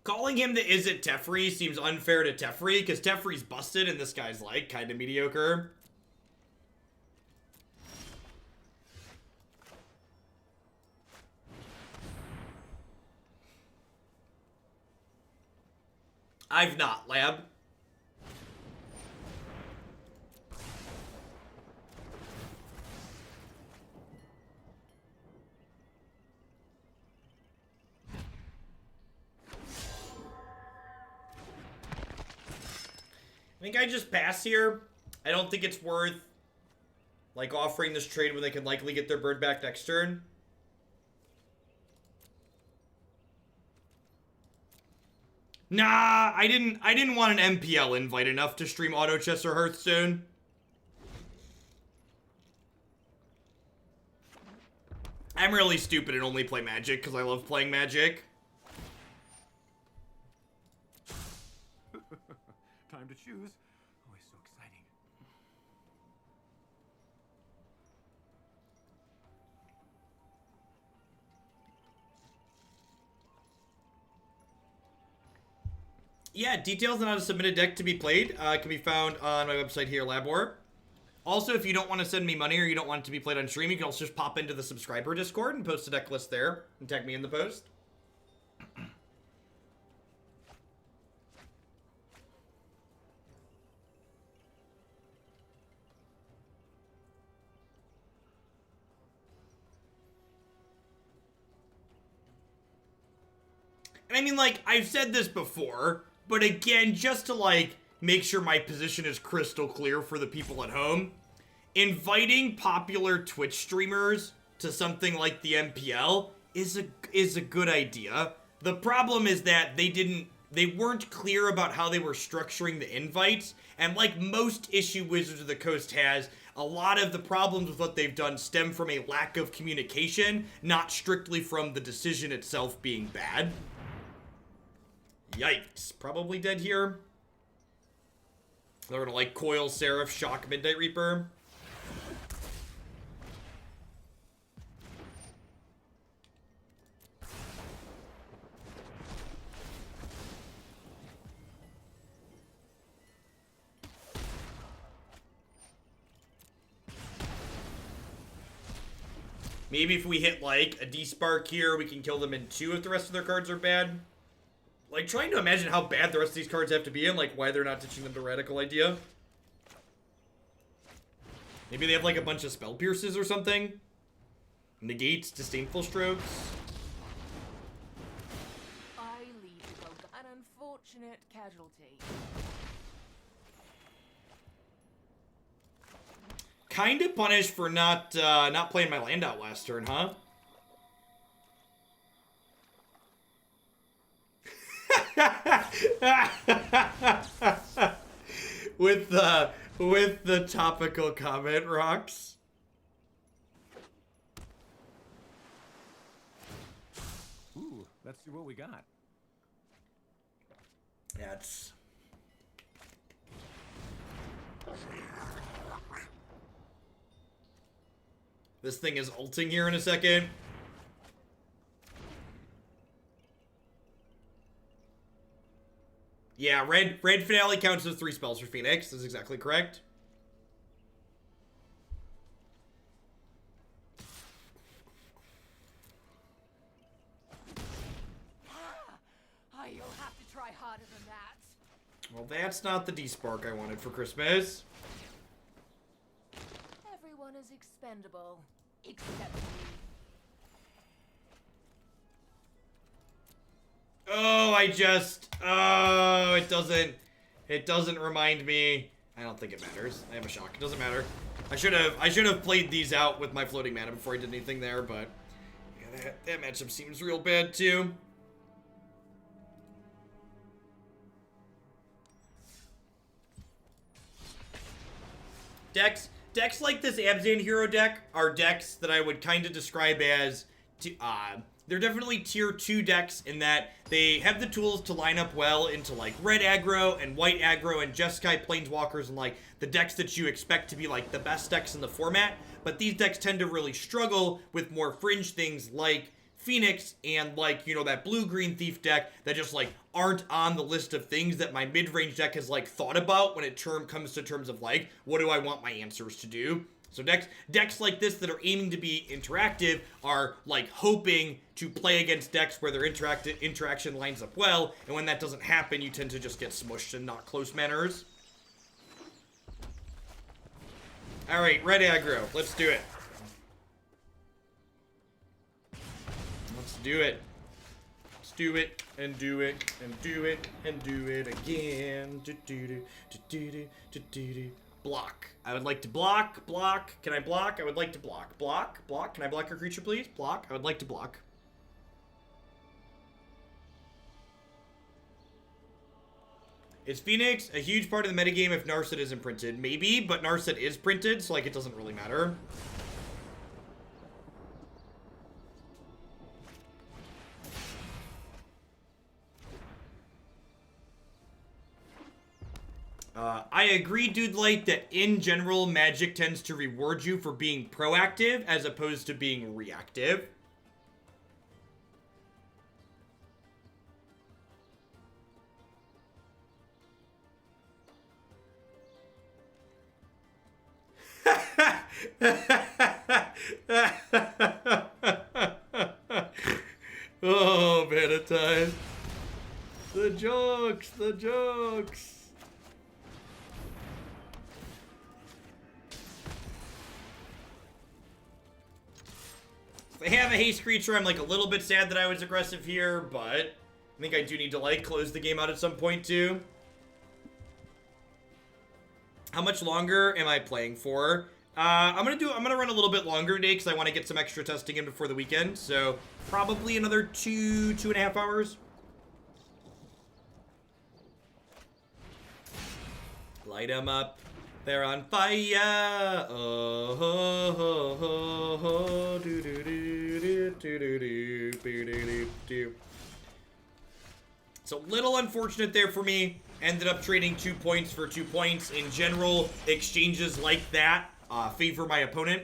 Calling him the Is It Teferi seems unfair to Teferi, because Teferi's busted and this guy's, like, kind of mediocre. I've not, Lab. I think I just pass here. I don't think it's worth, like, offering this trade when they can likely get their bird back next turn. Nah, I didn't want an MPL invite enough to stream Auto Chess or Hearthstone. I'm really stupid and only play Magic because I love playing Magic. Time to choose. Always so exciting. Yeah, details on how to submit a deck to be played can be found on my website here, Labor. Also, if you don't want to send me money or you don't want it to be played on stream, you can also just pop into the subscriber Discord and post a deck list there and tag me in the post. And I mean, like, I've said this before, but again, just to, like, make sure my position is crystal clear for the people at home, inviting popular Twitch streamers to something like the MPL is a good idea. The problem is that they weren't clear about how they were structuring the invites, and like most issue Wizards of the Coast has, a lot of the problems with what they've done stem from a lack of communication, not strictly from the decision itself being bad. Yikes. Probably dead here. They're gonna like Coil, Seraph, Shock, Midnight Reaper. Maybe if we hit like a Despark here, we can kill them in 2 if the rest of their cards are bad. Like, trying to imagine how bad the rest of these cards have to be and like why they're not ditching them to Radical Idea. Maybe they have like a bunch of Spell Pierces or something. Negates, Disdainful Strokes. I leave an unfortunate casualty. Kind of punished for not playing my land out last turn, huh? with the topical comment, Rocks. Ooh, let's see what we got. That's... This thing is ulting here in a second. Yeah, red finale counts as 3 spells for Phoenix. That's exactly correct. You'll have to try harder than that. Well, that's not the Despark I wanted for Christmas. Everyone is expendable, except me. Oh, it doesn't remind me. I don't think it matters. I have a shock. It doesn't matter. I should have played these out with my floating mana before I did anything there, but yeah, that matchup seems real bad too. Decks like this Abzan hero deck are decks that I would kind of describe as, they're definitely tier 2 decks in that they have the tools to line up well into like red aggro and white aggro and Jeskai Planeswalkers and like the decks that you expect to be like the best decks in the format. But these decks tend to really struggle with more fringe things like Phoenix and like, you know, that blue-green Thief deck that just like aren't on the list of things that my mid-range deck has like thought about when it comes to terms of like, what do I want my answers to do? So decks like this that are aiming to be interactive are like hoping to play against decks where their interaction lines up well, and when that doesn't happen, you tend to just get smushed and not close manners. Alright, red aggro. Let's do it. Let's do it. Let's do it, and do it, and do it, and do it again. Block. I would like to block. Can I block? I would like to block. Block. Can I block your creature, please? Block. I would like to block. Is Phoenix a huge part of the metagame if Narset isn't printed? Maybe, but Narset is printed, so like it doesn't really matter. I agree, Dude Light, that in general, Magic tends to reward you for being proactive as opposed to being reactive. Oh, Valentine. The jokes, the jokes. If I have a haste creature, I'm like a little bit sad that I was aggressive here, but I think I do need to like close the game out at some point too. How much longer am I playing for? I'm gonna run a little bit longer today because I want to get some extra testing in before the weekend. So probably another 2.5 hours. Light them up. They're on fire. Oh, ho, ho, ho, ho. Do, do, do, do, do, do, do, do, do, do. It's a little unfortunate there for me. Ended up trading 2 points for 2 points. In general, exchanges like that favor my opponent,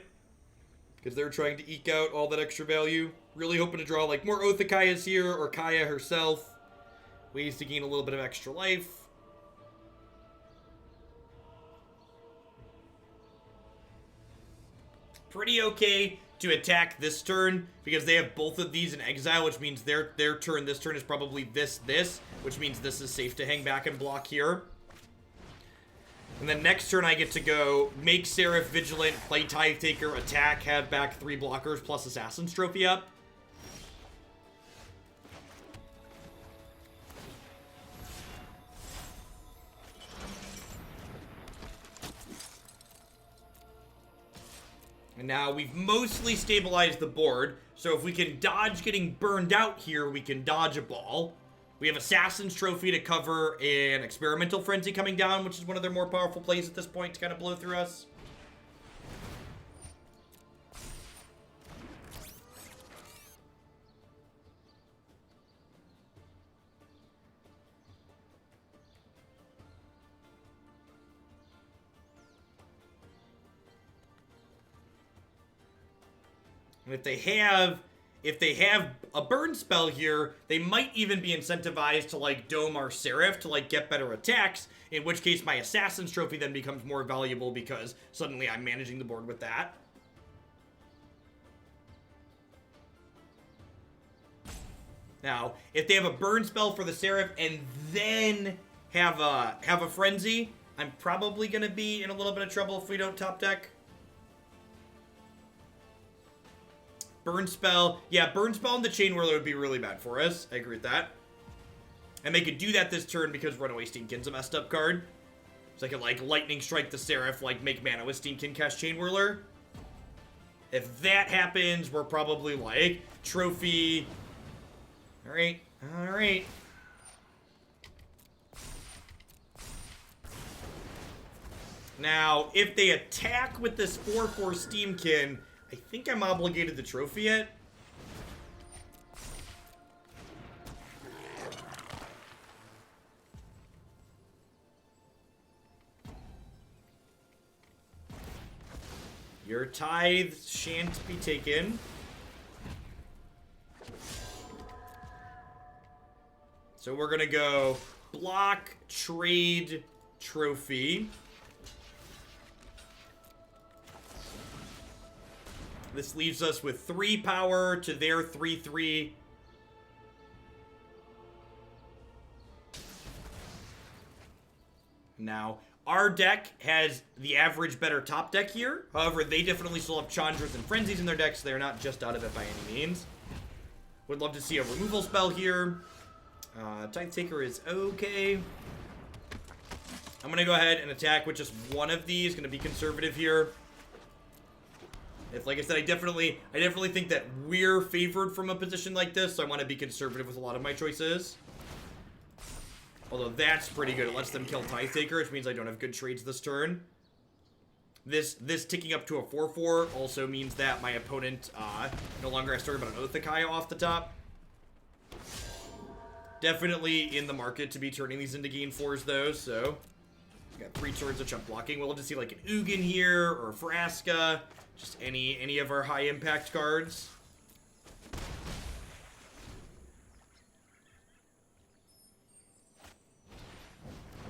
because they're trying to eke out all that extra value. Really hoping to draw like more Othakayas here, or Kaya herself. Ways to gain a little bit of extra life. Pretty okay to attack this turn, because they have both of these in exile, which means their turn this turn is probably this, which means this is safe to hang back and block here. And then next turn I get to go make Seraph Vigilant, play Tithe Taker, attack, have back 3 blockers plus Assassin's Trophy up. And now we've mostly stabilized the board, so if we can dodge getting burned out here, we can dodge a ball. We have Assassin's Trophy to cover an Experimental Frenzy coming down, which is one of their more powerful plays at this point to kind of blow through us. And if they have a burn spell here, they might even be incentivized to like dome our Seraph to like get better attacks, in which case my Assassin's Trophy then becomes more valuable because suddenly I'm managing the board with that. Now, if they have a burn spell for the Seraph and then have a frenzy, I'm probably gonna be in a little bit of trouble if we don't top deck. Burn spell. Yeah, burn spell and the Chain Whirler would be really bad for us. I agree with that. And they could do that this turn because Runaway Steamkin's a messed up card. So I could, like, Lightning Strike the Seraph, like, make mana with Steamkin, cast Chain Whirler. If that happens, we're probably, like, Trophy. Alright, alright. Now, if they attack with this 4/4 Steamkin, I think I'm obligated to trophy it. Your tithe shan't be taken. So we're gonna go block, trade, trophy. This leaves us with 3 power to their 3/3. Now, our deck has the average better top deck here. However, they definitely still have Chandras and Frenzies in their decks, so they're not just out of it by any means. Would love to see a removal spell here. Tithe Taker is okay. I'm going to go ahead and attack with just one of these. Going to be conservative here. If, like I said, I definitely think that we're favored from a position like this, so I want to be conservative with a lot of my choices. Although that's pretty good. It lets them kill Tithe Taker, which means I don't have good trades this turn. This ticking up to a 4/4 also means that my opponent no longer has to worry about an Othakaya off the top. Definitely in the market to be turning these into gain 4s, though, so... Got 3 turns of chump blocking. We'll just see, like, an Ugin here, or Vraska. Just any of our high-impact cards.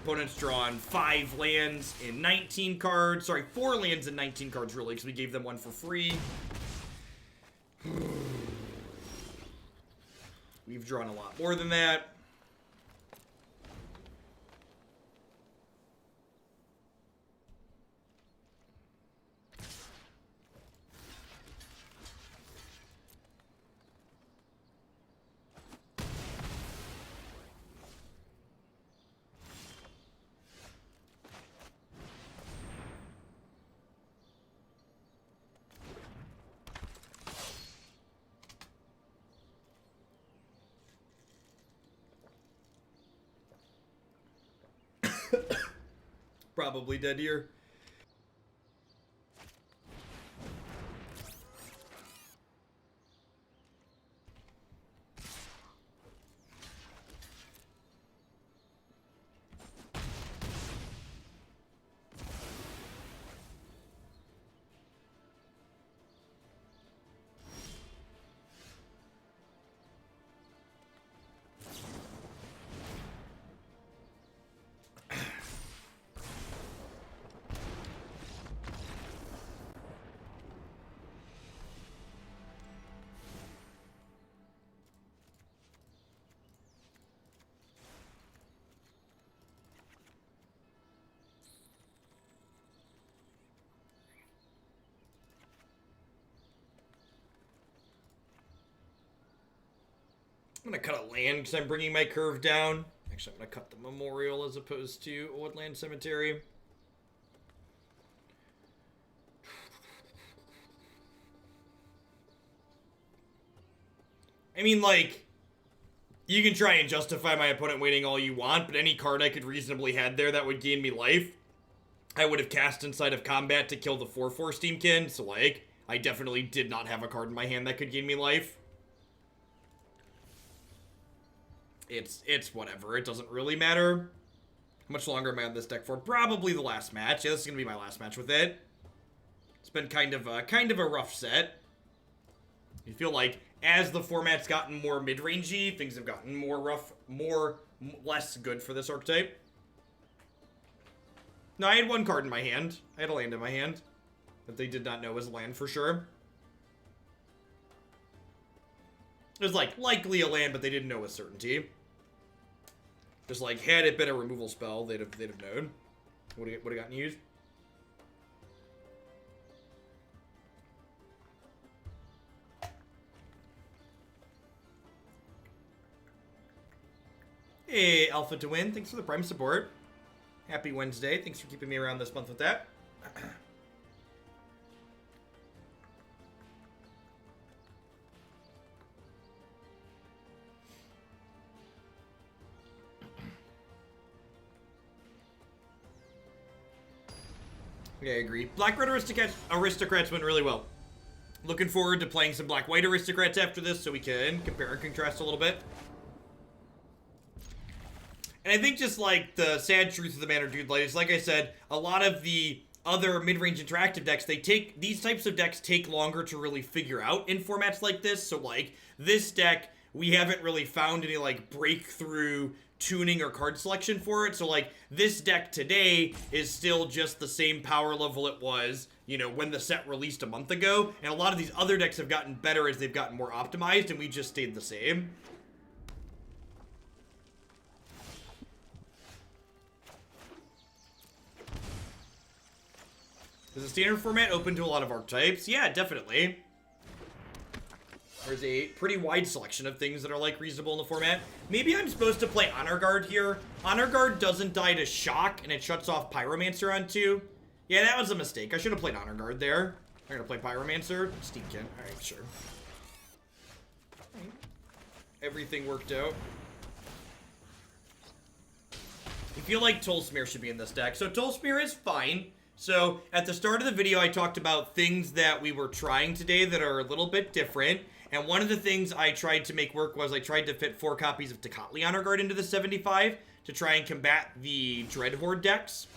Opponent's drawn 5 lands in 19 cards. Sorry, 4 lands in 19 cards, really, because we gave them 1 for free. We've drawn a lot more than that. Probably dead here. I'm gonna cut a land because I'm bringing my curve down. Actually, I'm gonna cut the memorial as opposed to Woodland Cemetery. I mean, like, you can try and justify my opponent waiting all you want, but any card I could reasonably had there that would gain me life, I would have cast inside of combat to kill the 4/4 Steamkin, so, like, I definitely did not have a card in my hand that could gain me life. It's whatever. It doesn't really matter. How much longer am I on this deck for? Probably the last match. Yeah, this is gonna be my last match with it. It's been kind of a rough set. You feel like as the format's gotten more mid-rangey, things have gotten more rough, less good for this archetype. No, I had one card in my hand. I had a land in my hand that they did not know was a land for sure. It was like likely a land, but they didn't know with certainty. Just like had it been a removal spell, they'd have known. Would have gotten used. Hey, Alpha to Win. Thanks for the Prime support. Happy Wednesday. Thanks for keeping me around this month with that. Yeah, I agree. Black-Red Aristocrats went really well. Looking forward to playing some Black-White Aristocrats after this so we can compare and contrast a little bit. And I think just, like, the sad truth of the matter, dude, like, is, like I said, a lot of the other mid-range interactive decks, these types of decks take longer to really figure out in formats like this. So, like, this deck, we haven't really found any, like, breakthrough tuning or card selection for it. So, like, this deck today is still just the same power level it was, you know, when the set released a month ago. And a lot of these other decks have gotten better as they've gotten more optimized, and we just stayed the same. Is the standard format open to a lot of archetypes? Yeah, definitely. There's a pretty wide selection of things that are, like, reasonable in the format. Maybe I'm supposed to play Honor Guard here. Honor Guard doesn't die to shock, and it shuts off Pyromancer on 2. Yeah, that was a mistake. I should have played Honor Guard there. I'm gonna play Pyromancer. Steamkin. Alright, sure. Everything worked out. I feel like Tolsmear should be in this deck. So Tolsmear is fine. So, at the start of the video, I talked about things that we were trying today that are a little bit different. And one of the things I tried to make work was I tried to fit 4 copies of Tocatli Honor Guard into the 75 to try and combat the Dreadhorde decks.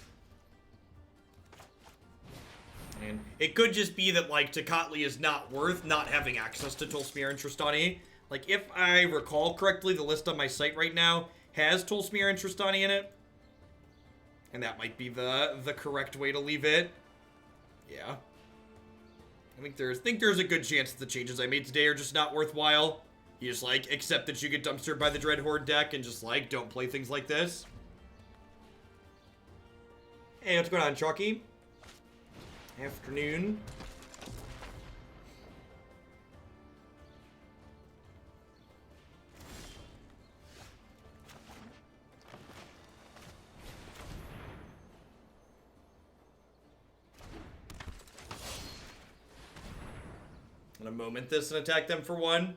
And it could just be that, like, Tocatli is not worth not having access to Tolsmear and Tristani. Like, if I recall correctly, the list on my site right now has Tolsmear and Tristani in it. And that might be the correct way to leave it. Yeah. I think there's a good chance that the changes I made today are just not worthwhile. You just, like, accept that you get dumpstered by the Dreadhorde deck and just, like, don't play things like this. Hey, what's going on, Chalky? Afternoon. I'm gonna moment this and attack them for 1.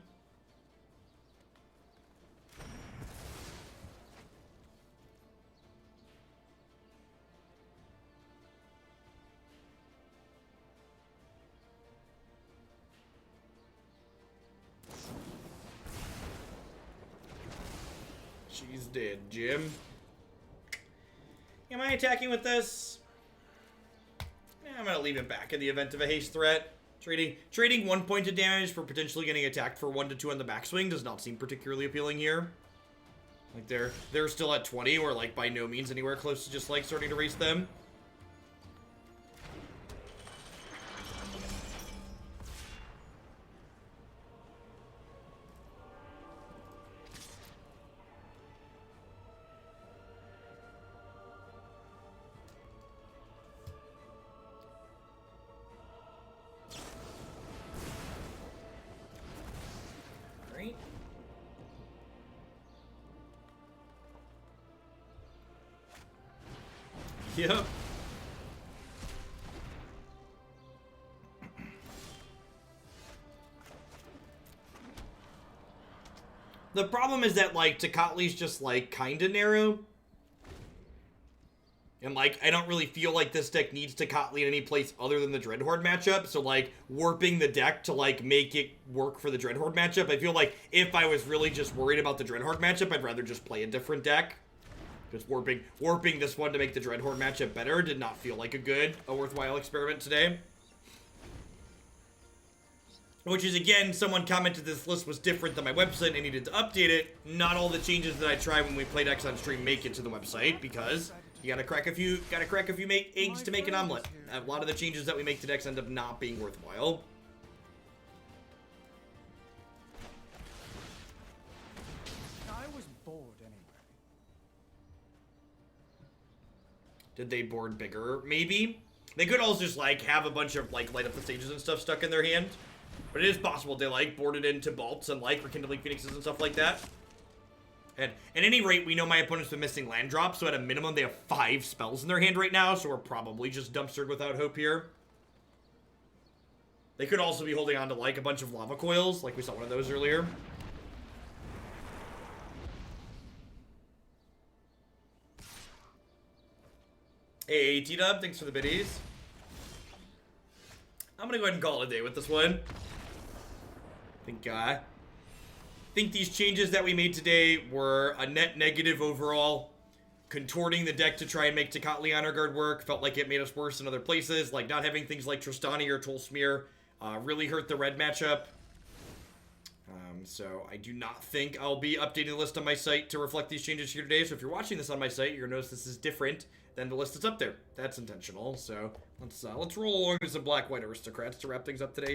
She's dead, Jim. Am I attacking with this? I'm gonna leave it back in the event of a haste threat. Trading 1 point of damage for potentially getting attacked for 1 to 2 on the backswing does not seem particularly appealing here. Like, they're still at 20, or, like, by no means anywhere close to just, like, starting to race them. Yep. The problem is that, like, Tocatli's just, like, kinda narrow. And, like, I don't really feel like this deck needs Tocatli in any place other than the Dreadhorde matchup. So, like, warping the deck to, like, make it work for the Dreadhorde matchup. I feel like if I was really just worried about the Dreadhorde matchup, I'd rather just play a different deck. Just warping this one to make the Dreadhorde matchup better did not feel like a worthwhile experiment today. Which is, again, someone commented this list was different than my website and I needed to update it. Not all the changes that I tried when we played X on stream make it to the website, because you gotta crack a few eggs to make an omelet. A lot of the changes that we make to decks end up not being worthwhile. I was bored anyway. Did they board bigger? Maybe. They could also just, like, have a bunch of, like, light up the stages and stuff stuck in their hand. But it is possible they, like, boarded into bolts and, like, rekindling phoenixes and stuff like that. And at any rate, we know my opponent's been missing land drops, so at a minimum, they have 5 spells in their hand right now, so we're probably just dumpstered without hope here. They could also be holding on to, like, a bunch of lava coils, like we saw one of those earlier. Hey, T-Dub, thanks for the biddies. I'm gonna go ahead and call it a day with this one. I think these changes that we made today were a net negative overall. Contorting the deck to try and make Tocatli Honor Guard work felt like it made us worse in other places. Like, not having things like Tristani or Tolsmir really hurt the red matchup. So I do not think I'll be updating the list on my site to reflect these changes here today. So if you're watching this on my site, you're gonna notice this is different than the list that's up there. That's intentional. So let's roll along with some black-white aristocrats to wrap things up today.